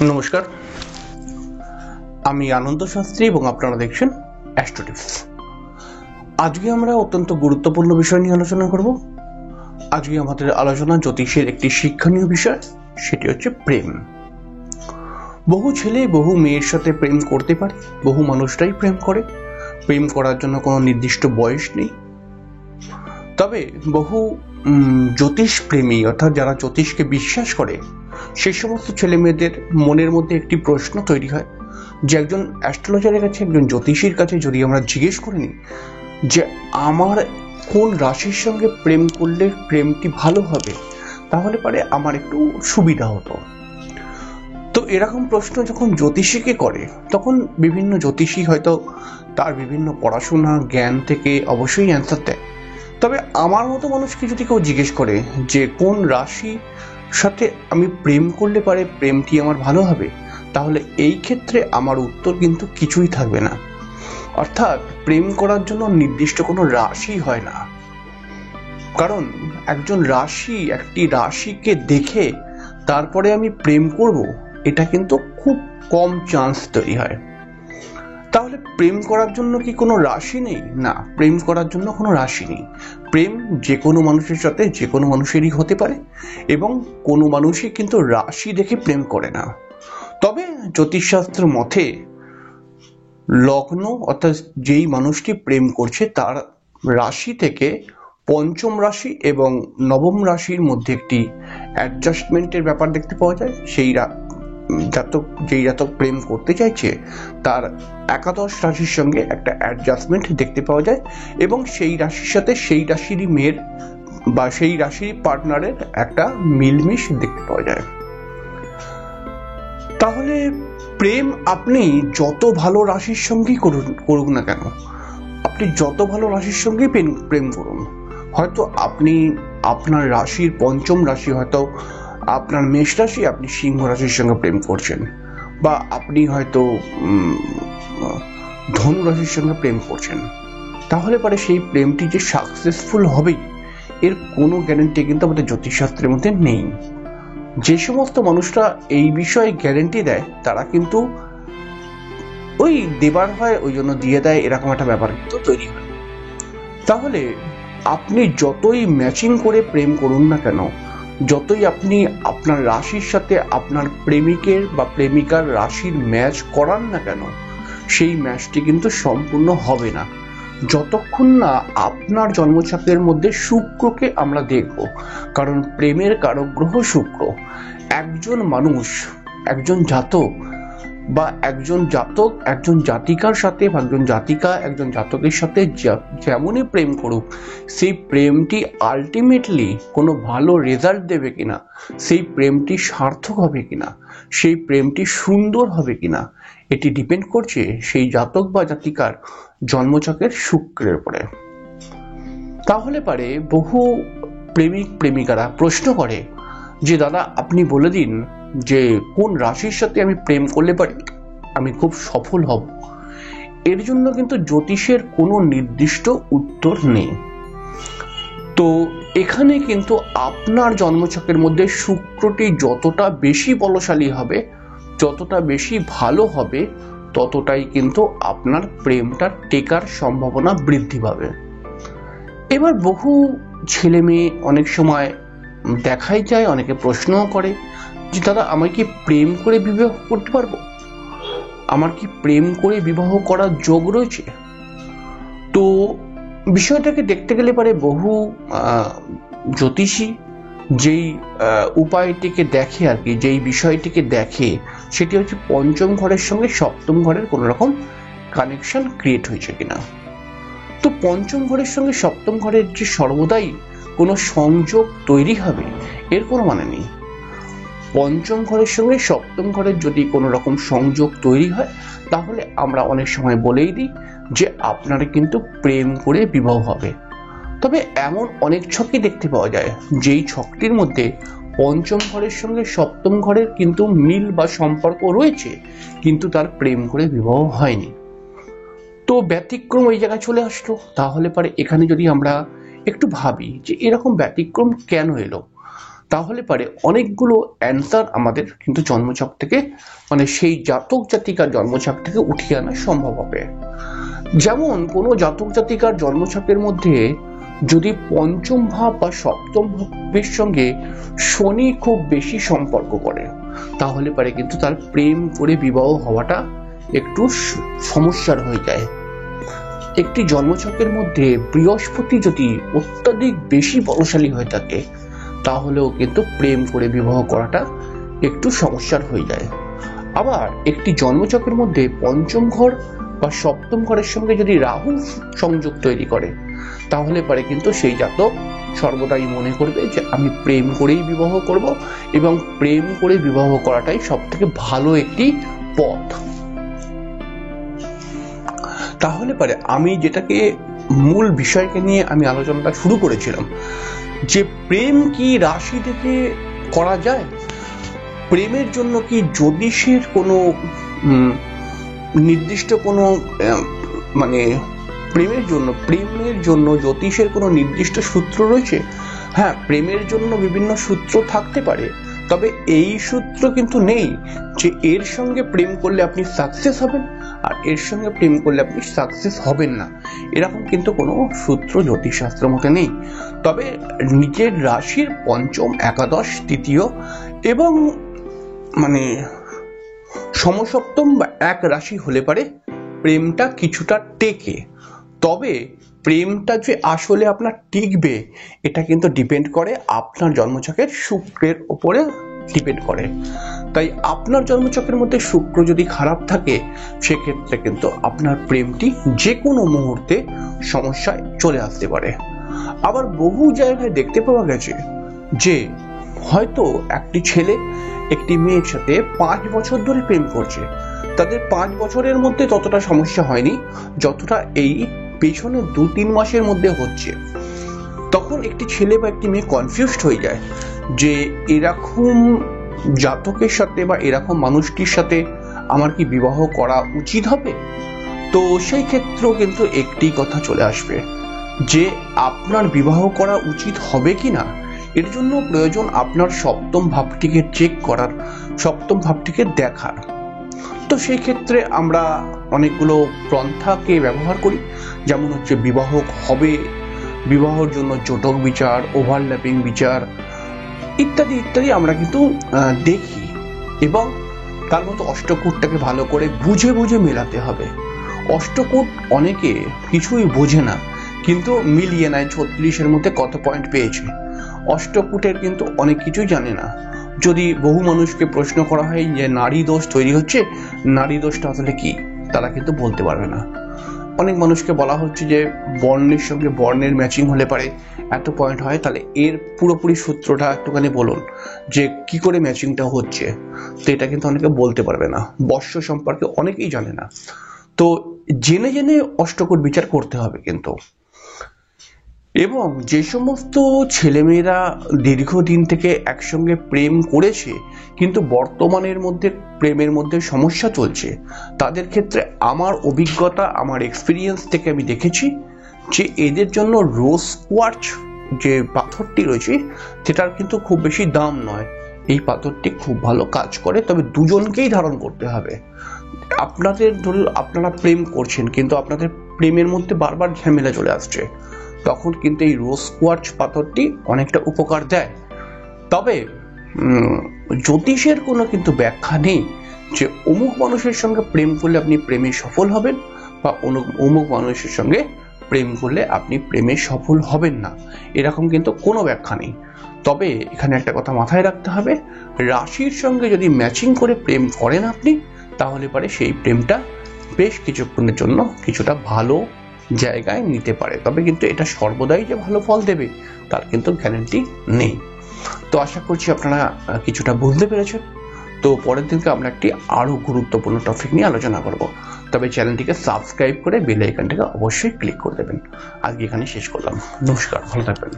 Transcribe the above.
নমস্কার, আমি আনন্দ শাস্ত্রী এবং আপনারা দেখছেন অ্যাস্ট্রো টিপস। আজকে আমরা অত্যন্ত গুরুত্বপূর্ণ বিষয় নিয়ে আলোচনা করব। আজকে আমাদের আলোচনা জ্যোতিষের একটি শিক্ষণীয় বিষয়, সেটি হচ্ছে প্রেম। বহু ছেলে বহু মেয়ের সাথে প্রেম করতে পারে, বহু মানুষরাই প্রেম করে। প্রেম করার জন্য কোনো নির্দিষ্ট বয়স নেই। তবে বহু জ্যোতিষ প্রেমী অর্থাৎ যারা জ্যোতিষকে বিশ্বাস করে সেই সমস্ত ছেলে মেয়েদের মনের মধ্যে একটি প্রশ্ন তৈরি হয় যে একজন অ্যাস্ট্রোলজারের কাছে, একজন জ্যোতিষীর কাছে যদি আমরা জিজ্ঞেস করে নিই যে আমার কোন রাশির সঙ্গে প্রেম করলে প্রেমটি ভালো হবে, তাহলে পরে আমার একটু সুবিধা হতো। তো এরকম প্রশ্ন যখন জ্যোতিষীকে করে তখন বিভিন্ন জ্যোতিষী হয়তো তার বিভিন্ন পড়াশোনা জ্ঞান থেকে অবশ্যই অ্যান্সার দেয়। তবে আমার মতো মানুষকে যদি কেউ জিজ্ঞেস করে যে কোন রাশি সাথে আমি প্রেম করলে পারে প্রেমটি আমার ভালো হবে, তাহলে এই ক্ষেত্রে আমার উত্তর কিন্তু কিছুই থাকবে না। অর্থাৎ প্রেম করার জন্য নির্দিষ্ট কোনো রাশি হয় না, কারণ একটি রাশিকে দেখে তারপরে আমি প্রেম করব, এটা কিন্তু খুব কম চান্স তৈরি হয়। তাহলে প্রেম করার জন্য কি কোনো রাশি নেই? না, প্রেম করার জন্য কোনো রাশি নেই। প্রেম যে কোনো মানুষের সাথে যে কোনো মানুষেরই হতে পারে, এবং কোনো মানুষই কিন্তু রাশি দেখে প্রেম করে না। তবে জ্যোতিষশাস্ত্র মতে লগ্ন অর্থাৎ যেই মানুষটি প্রেম করছে তার রাশি থেকে পঞ্চম রাশি এবং নবম রাশির মধ্যে একটি অ্যাডজাস্টমেন্টের ব্যাপার দেখতে পাওয়া যায়। যেই জাতক প্রেম করতে চাইছে তার একাদশ রাশির সঙ্গে একটা অ্যাডজাস্টমেন্ট দেখতে পাওয়া যায়, এবং সেই রাশির সাথে সেই রাশিরই মেয়ের বা সেই রাশির পার্টনারের একটা মিলমিশ দেখতে পাওয়া যায়। তাহলে প্রেম আপনি যত ভালো রাশির সঙ্গেই করুন না কেন, আপনি যত ভালো রাশির সঙ্গেই প্রেম করুন, হয়তো আপনি আপনার রাশির পঞ্চম রাশি, হয়তো আপনার মেষ রাশি, আপনি সিংহ রাশির সঙ্গে প্রেম করছেন, বা আপনি হয়তো ধনু রাশির সঙ্গে প্রেম করছেন, তাহলে পরে সেই প্রেমটি যে সাকসেসফুল হবেই এর কোনো গ্যারান্টি কিন্তু আমাদের জ্যোতিষশাস্ত্রের মধ্যে নেই। যে সমস্ত মানুষরা এই বিষয়ে গ্যারান্টি দেয় তারা কিন্তু ওই দেবার হয় ওই জন্য দিয়ে দেয়, এরকম একটা ব্যাপার কিন্তু তৈরি হয়। তাহলে আপনি যতই ম্যাচিং করে প্রেম করুন না কেন, যতই আপনি আপনার রাশির সাথে আপনার প্রেমিকের বা প্রেমিকার রাশির ম্যাচ করান না কেন, সেই ম্যাচটি কিন্তু সম্পূর্ণ হবে না যতক্ষণ না আপনার জন্মছকের মধ্যে শুক্রকে আমরা দেখব। কারণ প্রেমের কারক গ্রহ শুক্র। একজন মানুষ, একজন জাতক বা একজন জাতিকার সাথে বা একজন জাতকের সাথে যেমনই প্রেম করুক, সেই প্রেমটি আলটিমেটলি কোনো ভালো রেজাল্ট দেবে কিনা, সেই প্রেমটি সার্থক হবে কিনা, সেই প্রেমটি সুন্দর হবে কিনা, এটি ডিপেন্ড করছে সেই জাতক বা জাতিকার জন্মছকের শুক্রের উপরে। তাহলে পারে বহু প্রেমিক প্রেমিকারা প্রশ্ন করে যে দাদা আপনি বলে দিন যে কোন রাশির সাথে আমি প্রেম করলে পারি আমি খুব সফল হব। এর জন্য কিন্তু জ্যোতিষের কোনো নির্দিষ্ট উত্তর নেই। তো এখানে কিন্তু আপনার জন্মছকের মধ্যে শুক্রটি যতটা বেশি বলশালী হবে, যতটা বেশি ভালো হবে, ততটাই কিন্তু আপনার প্রেমটা টেকার সম্ভাবনা বৃদ্ধি পাবে। এবার বহু ছেলে মেয়ে অনেক সময় দেখাই যায়, অনেকে প্রশ্নও করে যে দাদা আমি কি প্রেম করে বিবাহ করতে পারবো, আমার কি প্রেম করে বিবাহ করার যোগ রয়েছে? তো বিষয়টাকে দেখতে গেলে পারে বহু জ্যোতিষী যেই উপায়টিকে দেখে আর কি, যেই বিষয়টিকে দেখে সেটি হচ্ছে পঞ্চম ঘরের সঙ্গে সপ্তম ঘরের কোনো রকম কানেকশন ক্রিয়েট হয়েছে কিনা। তো পঞ্চম ঘরের সঙ্গে সপ্তম ঘরের যে সর্বদাই কোনো সংযোগ তৈরি হবে এর কোনো মানে নেই। পঞ্চম ঘরের সঙ্গে সপ্তম ঘরের যদি কোনো রকম সংযোগ তৈরি হয়, তাহলে আমরা অনেক সময় বলেই দিই যে আপনার কিন্তু প্রেম করে বিবাহ হবে। তবে এমন অনেক ছকই দেখতে পাওয়া যায় যেই ছকটির মধ্যে পঞ্চম ঘরের সঙ্গে সপ্তম ঘরের কিন্তু মিল বা সম্পর্ক রয়েছে, কিন্তু তার প্রেম করে বিবাহ হয়নি। তো ব্যতিক্রম ওই জায়গায় চলে আসলো। তাহলে পরে এখানে যদি আমরা একটু ভাবি যে এরকম ব্যতিক্রম কেন এলো, তাহলে পারে অনেকগুলো অ্যান্সার আমাদের কিন্তু জন্মছক থেকে মানে সেই জাতক জাতিকার জন্মছক থেকে উঠিয়ে আনা সম্ভব হবে। যেমন কোনো জাতক জাতিকার জন্মছকের মধ্যে যদি পঞ্চম ভাব বা সপ্তম ভাবের সঙ্গে শনি খুব বেশি সম্পর্ক করে, তাহলে পারে কিন্তু তার প্রেম করে বিবাহ হওয়াটা একটু সমস্যার হয়ে যায়। একটি জন্মছকের মধ্যে বৃহস্পতি যদি অত্যাধিক বেশি বলশালী হয়ে থাকে, তাহলেও কিন্তু প্রেম করে বিবাহ করাটা একটু সমস্যার হয়ে যায়। আবার একটি জন্মছকের মধ্যে পঞ্চম ঘর বা সপ্তম ঘরের সঙ্গে যদি রাহু সংযোগ তৈরি করে, তাহলে পারে কিন্তু সেই জাতক সর্বদাই মনে করবে যে আমি প্রেম করেই বিবাহ করব এবং প্রেম করে বিবাহ করাটাই সব থেকে ভালো একটি পথ। তাহলে পারে আমি যেটাকে মূল বিষয়কে নিয়ে আমি আলোচনাটা শুরু করেছিলাম যে প্রেম কি রাশি থেকে করা যায়, প্রেমের জন্য কি জ্যোতিষের কোনো নির্দিষ্ট কোনো মানে প্রেমের জন্য জ্যোতিষের কোনো নির্দিষ্ট সূত্র রয়েছে? হ্যাঁ, প্রেমের জন্য বিভিন্ন সূত্র থাকতে পারে, তবে এই সূত্র কিন্তু নেই যে এর সঙ্গে প্রেম করলে আপনি সাকসেস হবেন আর এর সঙ্গে প্রেম করলে আপনি সাকসেস হবেন না, এরকম কিন্তু কোনো সূত্র জ্যোতিষশাস্ত্রের মধ্যে নেই। তবে নিজের রাশির পঞ্চম, একাদশ, তৃতীয় এবং মানে সমসপ্তম বা এক রাশি হলে পারে প্রেমটা কিছুটা টেকে। তবে প্রেমটা যে আসলে আপনার টিকবে এটা কিন্তু ডিপেন্ড করে আপনার জন্মছকের শুক্রের উপরে ডিপেন্ড করে। তাই আপনার জন্মছকের মধ্যে শুক্র যদি খারাপ থাকে, সেক্ষেত্রে কিন্তু আপনার প্রেমটি যে কোনো মুহূর্তে সমস্যায় চলে আসতে পারে। আবার বহু জায়গায় দেখতে পাওয়া গেছে যে হয়তো একটি ছেলে একটি মেয়ের সাথে 5 বছর ধরে প্রেম করছে, তাদের 5 বছরের মধ্যে ততটা সমস্যা হয়নি যতটা এই পেছনে 2-3 মাসের মধ্যে হচ্ছে। তখন একটি ছেলে বা একটি মেয়ে কনফিউজড হয়ে যায় যে এরকম জাতকের সাথে বা এরকম মানুষটির সাথে আমার কি বিবাহ করা উচিত হবে। তো সেই ক্ষেত্রেও কিন্তু একটি কথা চলে আসবে যে আপনার বিবাহ করা উচিত হবে কিনা, এর জন্য প্রয়োজন আপনার সপ্তম ভাবটিকে চেক করার, সপ্তম ভাবটিকে দেখার। তো সেই ক্ষেত্রে আমরা অনেকগুলো পন্থাকে ব্যবহার করি, যেমন হচ্ছে বিবাহ হবে, বিবাহের জন্য জোটক বিচার, ওভারল্যাপিং বিচার ইত্যাদি ইত্যাদি আমরা কিন্তু দেখি। এবং তার মতো অষ্টকূটটাকে ভালো করে বুঝে বুঝে মেলাতে হবে। অষ্টকূট অনেকে কিছুই বোঝে না, কিন্তু মিলিয়ে নেয় 36-এর মধ্যে কত পয়েন্ট পেয়েছে। অষ্টকূটের কিন্তু অনেক কিছুই জানে না। যদি বহু মানুষকে প্রশ্ন করা হয় যে নারী দোষ তৈরি হচ্ছে, নারী দোষটা আসলে কি, তারা কিন্তু বলতে পারবে না। অনেক মানুষকে বলা হচ্ছে যে বর্ণের সঙ্গে বর্ণের ম্যাচিং হলে পারে এত পয়েন্ট হয়, তাহলে এর পুরোপুরি সূত্রটা একটুখানি বলুন যে কি করে ম্যাচিংটা হচ্ছে। তো এটা কিন্তু অনেকে বলতে পারবে না। বর্ষ সম্পর্কে অনেকেই জানে না। তো জেনে জেনে অষ্টকূট বিচার করতে হবে কিন্তু। এবং যে সমস্ত ছেলেমেয়েরা দীর্ঘদিন থেকে একসঙ্গে প্রেম করেছে কিন্তু বর্তমানের মধ্যে প্রেমের মধ্যে সমস্যা চলছে, তাদের ক্ষেত্রে আমার অভিজ্ঞতা, আমার এক্সপিরিয়েন্স থেকে আমি দেখেছি যে এদের জন্য রোজ কোয়ার্টজ যে পাথরটি রয়েছে সেটার কিন্তু খুব বেশি দাম নয়। এই পাথরটি খুব ভালো কাজ করে, তবে দুজনকেই ধারণ করতে হবে। আপনাদের ধরুন আপনারা প্রেম করছেন কিন্তু আপনাদের প্রেমের মধ্যে বারবার ঝামেলা চলে আসছে, তখন কিন্তু এই রোজ কোয়ার্টজ পাথরটি অনেকটা উপকার দেয়। তবে জ্যোতিষের কোনো কিন্তু ব্যাখ্যা নেই যে অমুক মানুষের সঙ্গে প্রেম করলে আপনি প্রেমে সফল হবেন বা অমুক মানুষের সঙ্গে প্রেম করলে আপনি প্রেমে সফল হবেন না, এরকম কিন্তু কোনো ব্যাখ্যা নেই। তবে এখানে একটা কথা মাথায় রাখতে হবে, রাশির সঙ্গে যদি ম্যাচিং করে প্রেম করেন আপনি, তাহলে পারে সেই প্রেমটা বেশ কিছুক্ষণের জন্য কিছুটা ভালো জায়গায় নিতে পারে। তবে কিন্তু এটা সর্বদাই যে ভালো ফল দেবে তার কিন্তু গ্যারান্টি নেই। তো আশা করছি আপনারা কিছুটা বুঝতে পেরেছেন। তো পরের দিনকে আমরা একটি আরো গুরুত্বপূর্ণ টপিক নিয়ে আলোচনা করব। তবে চ্যানেলটিকে সাবস্ক্রাইব করে বেল আইকনটাকে অবশ্যই ক্লিক করে দেবেন। আজকে এখানে শেষ করলাম। নমস্কার, ভালো থাকবেন।